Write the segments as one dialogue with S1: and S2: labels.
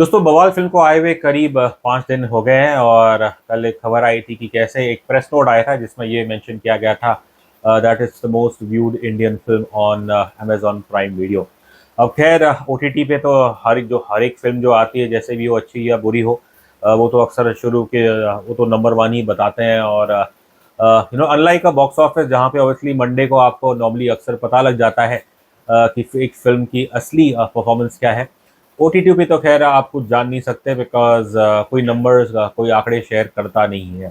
S1: दोस्तों बवाल फिल्म को आए हुए करीब 5 दिन हो गए हैं और कल एक खबर आई थी कि कैसे एक प्रेस नोट आया था जिसमें ये मेंशन किया गया था that is the most viewed Indian film on Amazon prime video. अब खैर ओटीटी पे तो हर एक फिल्म जो आती है जैसे भी वो अच्छी या बुरी हो, वो तो अक्सर शुरू के वो तो नंबर वन ही बताते हैं। और अनलाइक का बॉक्स ऑफिस जहाँ पे ऑब्वियसली मंडे को आपको नॉर्मली अक्सर पता लग जाता है कि एक फिल्म की असली परफॉर्मेंस क्या है। ओटीटी पे तो खैर आप कुछ जान नहीं सकते बिकॉज कोई नंबर्स कोई आंकड़े शेयर करता नहीं है।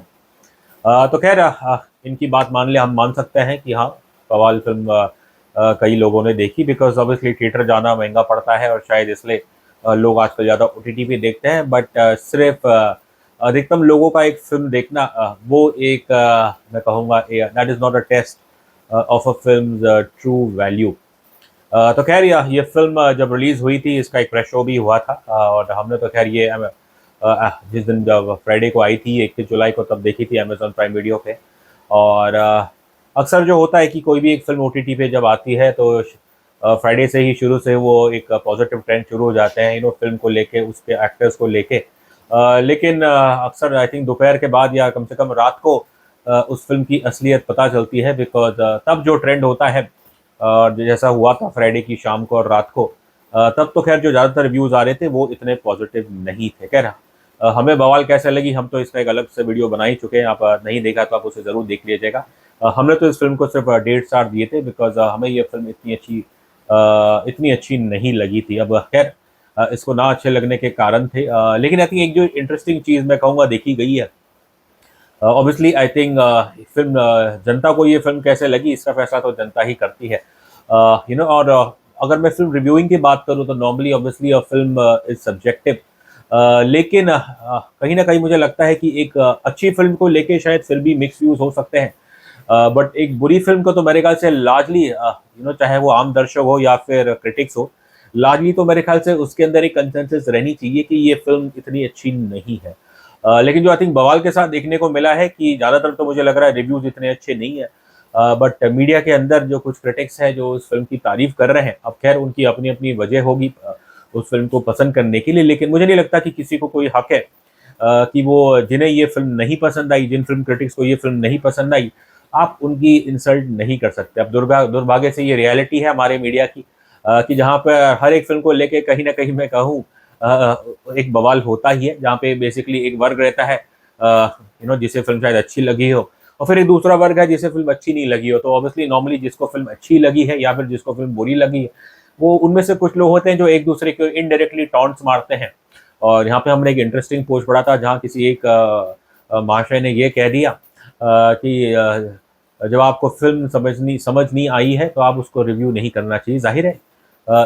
S1: तो खैर इनकी बात मान ले हम मान सकते हैं कि हाँ, कवाल फिल्म कई लोगों ने देखी बिकॉज ऑब्वियसली थिएटर जाना महंगा पड़ता है और शायद इसलिए लोग आजकल ज़्यादा ओटीटी पे देखते हैं। बट सिर्फ अधिकतम लोगों का एक फिल्म देखना वो एक मैं कहूँगा that is not a test of a film true value. तो खैर ये फिल्म जब रिलीज़ हुई थी इसका एक प्रेस शो भी हुआ था, और हमने तो खैर ये जिस दिन जब फ्राइडे को आई थी 1 जुलाई को तब देखी थी अमेजॉन प्राइम वीडियो पे। और अक्सर जो होता है कि कोई भी एक फिल्म ओटीटी पे जब आती है तो फ्राइडे से ही शुरू से वो एक पॉजिटिव ट्रेंड शुरू हो जाते हैं फिल्म को लेके, उसके एक्टर्स को लेके। लेकिन अक्सर आई थिंक दोपहर के बाद या कम से कम रात को उस फिल्म की असलियत पता चलती है बिकॉज तब जो ट्रेंड होता है और जैसा हुआ था फ्राइडे की शाम को और रात को, तब तो खैर जो ज़्यादातर व्यूज़ आ रहे थे वो इतने पॉजिटिव नहीं थे। खैर हमें बवाल कैसे लगी हम तो इसका एक अलग से वीडियो बना ही चुके हैं, आप नहीं देखा तो आप उसे ज़रूर देख लीजिएगा। हमने तो इस फिल्म को सिर्फ 1.5 स्टार दिए थे बिकॉज हमें ये फिल्म इतनी अच्छी नहीं लगी थी। अब खैर इसको ना अच्छे लगने के कारण थे, लेकिन आई थिंक एक जो इंटरेस्टिंग चीज़ मैं कहूँगा देखी गई है। ऑब्वियसली आई थिंक फिल्म जनता को ये फिल्म कैसे लगी इसका फैसला तो जनता ही करती है। और अगर मैं फिल्म रिव्यूइंग की बात करूँ तो normally obviously a film is subjective. लेकिन कहीं ना कहीं मुझे लगता है कि एक अच्छी फिल्म को लेके शायद फिर भी मिक्स व्यूज हो सकते हैं। बट एक बुरी फिल्म को तो मेरे ख्याल से लार्जली चाहे वो आम दर्शक हो या फिर क्रिटिक्स हो, लार्जली तो मेरे ख्याल से उसके अंदर एक कंसेंसस रहनी चाहिए कि ये फिल्म इतनी अच्छी नहीं है। लेकिन जो आई थिंक बवाल के साथ देखने को मिला है कि ज़्यादातर तो मुझे लग रहा है रिव्यूज़ इतने अच्छे नहीं है, बट मीडिया के अंदर जो कुछ क्रिटिक्स हैं जो उस फिल्म की तारीफ कर रहे हैं, अब खैर उनकी अपनी अपनी वजह होगी उस फिल्म को पसंद करने के लिए। लेकिन मुझे नहीं लगता कि किसी को कोई हक है कि वो जिन्हें ये फिल्म नहीं पसंद आई, जिन फिल्म क्रिटिक्स को ये फिल्म नहीं पसंद आई, आप उनकी इंसल्ट नहीं कर सकते। अब दुर्भाग्य से ये रियलिटी है हमारे मीडिया की, कि जहाँ पर हर एक फिल्म को लेके कहीं ना कहीं मैं कहूँ एक बवाल होता ही है, जहाँ पे बेसिकली एक वर्ग रहता है जिसे फिल्म शायद अच्छी लगी हो, और फिर एक दूसरा वर्ग है जिसे फिल्म अच्छी नहीं लगी हो। तो ऑब्वियसली नॉर्मली जिसको फिल्म अच्छी लगी है या फिर जिसको फिल्म बुरी लगी है, वो उनमें से कुछ लोग होते हैं जो एक दूसरे को इनडायरेक्टली टॉन्ट्स मारते हैं। और यहाँ पे हमने एक इंटरेस्टिंग पोस्ट पढ़ा था जहाँ किसी एक महाशय ने ये कह दिया कि जब आपको फिल्म समझ नहीं आई है तो आप उसको रिव्यू नहीं करना चाहिए। जाहिर है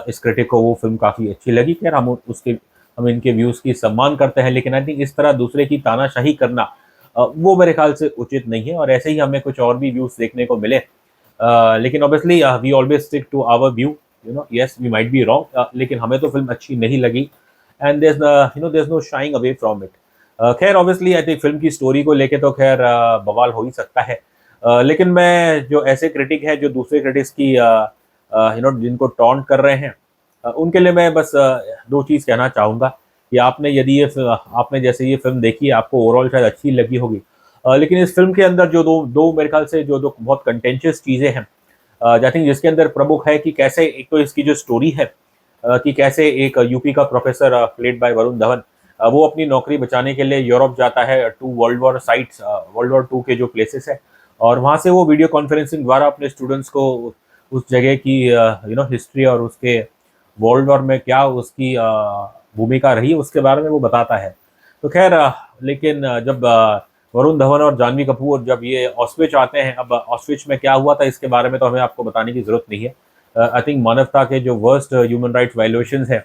S1: इस क्रिटिक को वो फिल्म काफ़ी अच्छी लगी, खैर हम इनके व्यूज़ की सम्मान करते हैं। लेकिन आई थिंक इस तरह दूसरे की तानाशाही करना वो मेरे ख्याल से उचित नहीं है। और ऐसे ही हमें कुछ और भी व्यूज़ देखने को मिले, लेकिन obviously we always stick to our view. Yes we might be wrong, लेकिन हमें तो फिल्म अच्छी नहीं लगी and there is no shying away from it. खैर ऑब्वियसली आई थिंक फिल्म की स्टोरी को लेके तो खैर बवाल हो ही सकता है। लेकिन मैं जो ऐसे क्रिटिक है जो दूसरे क्रिटिक्स की जिनको टॉन्ट कर रहे हैं, उनके लिए मैं बस दो चीज़ कहना चाहूँगा कि आपने जैसे ये फिल्म देखी है आपको ओवरऑल शायद अच्छी लगी होगी, लेकिन इस फिल्म के अंदर जो दो दो मेरे ख्याल से जो दो बहुत कंटेंशियस चीज़ें हैं, आई थिंक जिसके अंदर प्रमुख है कि कैसे एक तो इसकी जो स्टोरी है, कि कैसे एक यूपी का professor played by Varun Dhawan, वो अपनी नौकरी बचाने के लिए यूरोप जाता है टू वर्ल्ड वॉर 2 के जो प्लेसेस है, और वहाँ से वो वीडियो कॉन्फ्रेंसिंग द्वारा अपने स्टूडेंट्स को उस जगह की हिस्ट्री और उसके वर्ल्ड वॉर में क्या उसकी भूमिका रही उसके बारे में वो बताता है। तो खैर लेकिन जब वरुण धवन और जानवी कपूर जब ये ऑस्विच आते हैं, अब ऑस्विच में क्या हुआ था इसके बारे में तो हमें आपको बताने की ज़रूरत नहीं है। आई थिंक मानवता के जो वर्स्ट ह्यूमन राइट्स वायलेशंस हैं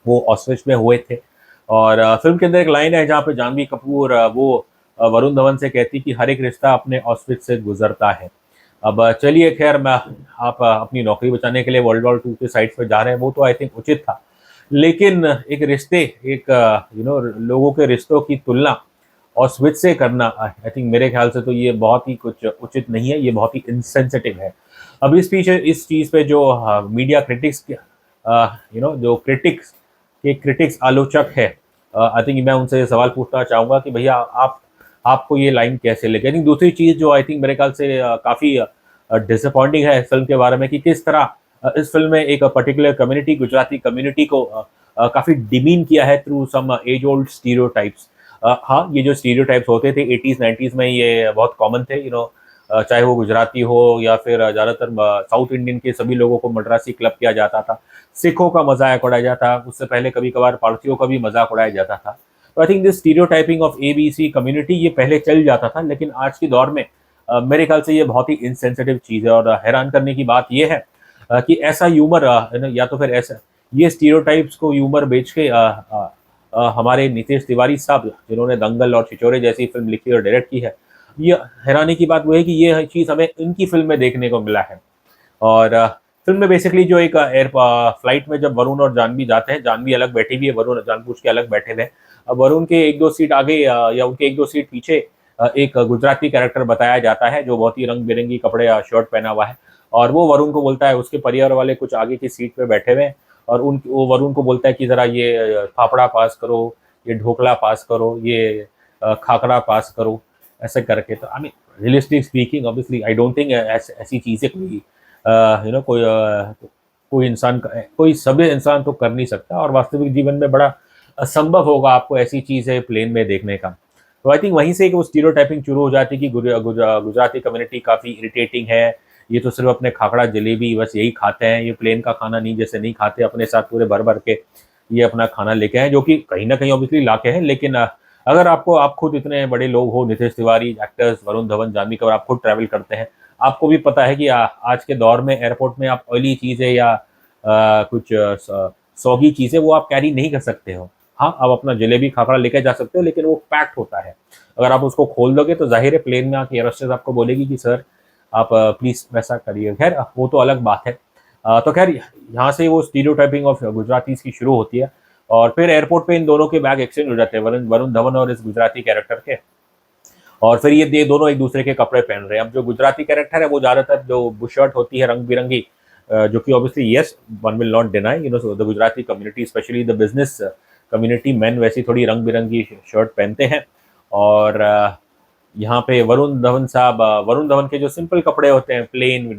S1: वो ऑस्विच में हुए थे। और फिल्म के अंदर एक लाइन है जहाँ पे जानवी कपूर वरुण धवन से कहती कि हर एक रिश्ता अपने ऑस्विच से गुजरता है। अब चलिए खैर मैं आप अपनी नौकरी बचाने के लिए वर्ल्ड वॉर 2 के साइट्स पर जा रहे हैं, वो तो आई थिंक उचित था। लेकिन एक रिश्ते एक लोगों के रिश्तों की तुलना ऑस्विच से करना, आई थिंक मेरे ख्याल से तो ये बहुत ही कुछ उचित नहीं है, ये बहुत ही इनसेंसिटिव है। अब इस चीज़ पे जो मीडिया क्रिटिक्स जो क्रिटिक्स के क्रिटिक्स आलोचक है, आई थिंक मैं उनसे सवाल पूछना चाहूँगा कि भैया आपको ये लाइन कैसे लगी। आई थिंक दूसरी चीज़ जो आई थिंक मेरे ख्याल से काफ़ी डिसअपॉइंटिंग है इस फिल्म के बारे में कि किस तरह इस फिल्म में एक पर्टिकुलर कम्युनिटी, गुजराती कम्युनिटी को काफ़ी डिमीन किया है through some age old stereotypes. हाँ, ये जो स्टीरियोटाइप्स होते थे 80s 90s में ये बहुत कॉमन थे, चाहे वो गुजराती हो या फिर ज़्यादातर साउथ इंडियन के सभी लोगों को मद्रासी क्लब किया जाता था, सिखों का मजाक उड़ाया जाता, उससे पहले कभी कभार पारसियों का भी मजाक उड़ाया जाता था। तो I think this stereotyping of ABC community ये पहले चल जाता था, लेकिन आज के दौर में मेरे ख्याल से ये बहुत ही इनसेंसिटिव चीज़ है। और हैरान करने की बात यह है कि ऐसा ह्यूमर या तो फिर ऐसा ये स्टीरियोटाइप्स को ह्यूमर बेच के हमारे नीतीश तिवारी साहब जिन्होंने दंगल और छिछोरे जैसी फिल्म लिखी और डायरेक्ट की है, ये हैरानी की बात वो है कि ये चीज़ हमें इनकी फिल्म में देखने को मिला है। और फिल्म में बेसिकली जो एक एयर फ्लाइट में जब वरुण और जानवी जाते हैं, जानवी अलग बैठी हुई है, वरुण जानबूझ के अलग बैठे हुए हैं। अब वरुण के एक दो सीट आगे या उनके एक दो सीट पीछे एक गुजराती कैरेक्टर बताया जाता है जो बहुत ही रंग बिरंगी कपड़े या शर्ट पहना हुआ है, और वो वरुण को बोलता है, उसके परिवार वाले कुछ आगे की सीट पे बैठे हुए हैं, और वो वरुण को बोलता है कि ज़रा ये फाफड़ा पास करो, ये ढोकला पास करो, ये खाकरा पास करो, ऐसे करके। तो I mean realistic speaking obviously I don't think ऐसी चीज़ें कोई कोई इंसान कोई सभी इंसान तो कर नहीं सकता, और वास्तविक जीवन में बड़ा असंभव होगा आपको ऐसी चीज़ें प्लेन में देखने का। तो आई थिंक वहीं से एक वो स्टीरियोटाइपिंग शुरू हो जाती है कि गुजराती कम्युनिटी काफ़ी इरिटेटिंग है, ये तो सिर्फ अपने खाखड़ा जलेबी बस यही खाते हैं, ये प्लेन का खाना नहीं जैसे नहीं खाते, अपने साथ पूरे भर भर के ये अपना खाना लेके आए, जो कि कहीं ना कहीं ऑब्वियसली लाके हैं। लेकिन अगर आप खुद इतने बड़े लोग हो, नितेश तिवारी, एक्टर्स वरुण धवन, जानवी कपूर, आप खुद ट्रैवल करते हैं, आपको भी पता है कि आज के दौर में एयरपोर्ट में आप ऑयली चीज़ें या कुछ सौगी चीज़ें वो आप कैरी नहीं कर सकते हो। हाँ, आप अपना जलेबी खाखड़ा लेके जा सकते हो, लेकिन वो पैक्ड होता है। अगर आप उसको खोल दोगे तो जाहिर है प्लेन में आके एयर होस्टेस आपको बोलेगी कि सर आप प्लीज़ वैसा करिए। खैर वो तो अलग बात है। तो खैर यहाँ से वो स्टीरियोटाइपिंग ऑफ गुजरातीज़ की शुरू होती है, और फिर एयरपोर्ट पे इन दोनों के बैग एक्सचेंज हो जाते हैं, वरुण वरुण धवन और इस गुजराती कैरेक्टर के। और फिर ये दोनों एक दूसरे के कपड़े पहन रहे हैं। अब जो गुजराती कैरेक्टर है वो ज़्यादातर जो बुशर्ट होती है रंग बिरंगी, जो कि obviously yes one will not deny, the Gujarati community specially the business community man वैसी थोड़ी रंग बिरंगी शर्ट पहनते हैं। और यहाँ पे वरुण धवन साहब, वरुण धवन के जो सिंपल कपड़े होते हैं, प्लेन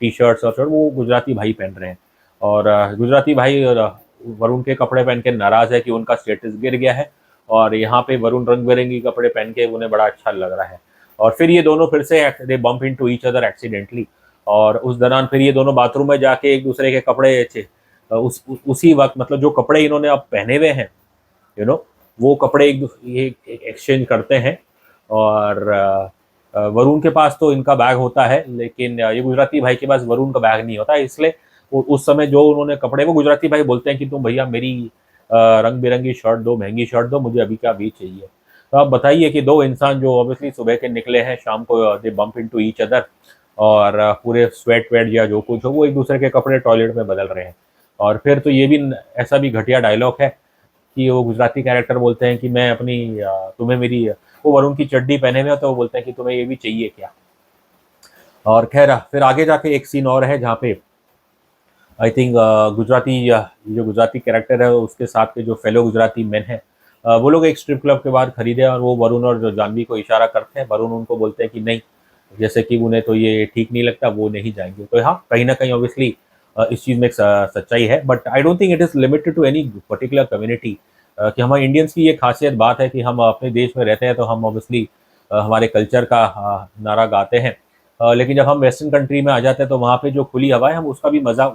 S1: टी शर्ट्स और शर्ट, वो गुजराती भाई पहन रहे हैं। और गुजराती भाई वरुण के कपड़े पहन के नाराज़ है कि उनका स्टेटस गिर गया है, और यहाँ पे वरुण रंग बिरंगी कपड़े पहन के उन्हें बड़ा अच्छा लग रहा है। और फिर ये दोनों फिर से they bump into each other accidentally, और उस दौरान फिर ये दोनों बाथरूम में जाके एक दूसरे के कपड़े उसी वक्त, मतलब जो कपड़े इन्होंने अब पहने हुए हैं, वो कपड़े एक एक्सचेंज करते हैं। और वरुण के पास तो इनका बैग होता है, लेकिन ये गुजराती भाई के पास वरुण का बैग नहीं होता, इसलिए उस समय जो उन्होंने कपड़े, वो गुजराती भाई बोलते हैं कि तुम भैया मेरी रंग बिरंगी शर्ट दो, महंगी शर्ट दो, मुझे अभी क्या अभी चाहिए। तो आप बताइए कि दो इंसान जो ऑब्वियसली सुबह के निकले हैं, शाम को दे बम्प इनटू ईच अदर, और पूरे स्वेट वेट या जो कुछ हो वो एक दूसरे के कपड़े टॉयलेट में बदल रहे हैं। और फिर तो ये भी ऐसा भी घटिया डायलॉग है कि वो गुजराती कैरेक्टर बोलते हैं कि मैं अपनी तुम्हें मेरी, वो वरुण की चड्डी पहने हुए तो वो बोलते हैं कि तुम्हें ये भी चाहिए क्या। और खैर फिर आगे जाके एक सीन और है जहाँ पे आई थिंक गुजराती जो गुजराती कैरेक्टर है उसके साथ के जो फेलो गुजराती मैन है, वो लोग एक स्ट्रिप क्लब के बाहर खरीदे, और वो वरुण और जानवी को इशारा करते हैं। वरुण उनको बोलते हैं कि नहीं, जैसे कि उन्हें तो ये ठीक नहीं लगता, वो नहीं जाएंगे। तो हाँ, कहीं ना कहीं ऑब्वियसली इस चीज़ में एक सच्चाई है, but I don't think it is limited to any particular community. कि हमारे इंडियंस की ये खासियत बात है कि हम अपने देश में रहते हैं तो हम ऑब्वियसली हमारे कल्चर का नारा गाते हैं, लेकिन जब हम वेस्टर्न कंट्री में आ जाते हैं तो वहाँ पे जो खुली हवा है हम उसका भी मज़ा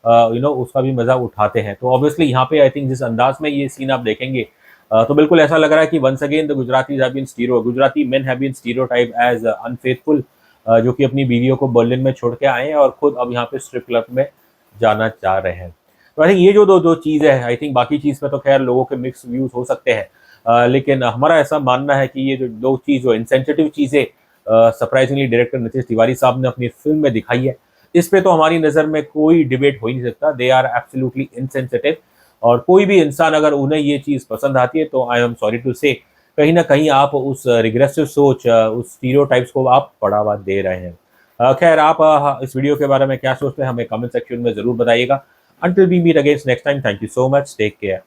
S1: उसका भी मज़ा उठाते हैं। तो ऑब्वियसली यहाँ पे आई थिंक जिस अंदाज में ये सीन आप देखेंगे, तो बिल्कुल ऐसा लग रहा है कि once again the Gujarati men have been stereotype as unfaithful, जो कि अपनी बीवियों को बर्लिन में छोड़ के आए हैं और खुद अब यहाँ पे स्ट्रिप क्लब में जाना चाह रहे हैं। तो आई थिंक ये जो दो चीज़ें हैं, आई थिंक बाकी चीज़ पे तो खैर लोगों के मिक्स व्यूज हो सकते हैं, लेकिन हमारा ऐसा मानना है कि ये जो दो चीज़, जो इनसेंसिटिव चीज़ें सरप्राइजिंगली डायरेक्टर नितेश तिवारी साहब ने अपनी फिल्म में दिखाई है, इस पे तो हमारी नज़र में कोई डिबेट हो ही नहीं सकता। दे आर एब्सोल्युटली इनसेंसिटिव, और कोई भी इंसान अगर उन्हें ये चीज़ पसंद आती है तो आई एम सॉरी टू से कहीं ना कहीं आप उस रिग्रेसिव सोच, उस स्टीरियोटाइप्स को आप बढ़ावा दे रहे हैं। खैर आप इस वीडियो के बारे में क्या सोचते हैं हमें कमेंट सेक्शन में ज़रूर बताइएगा। Until we meet again next time, thank you so much. Take care.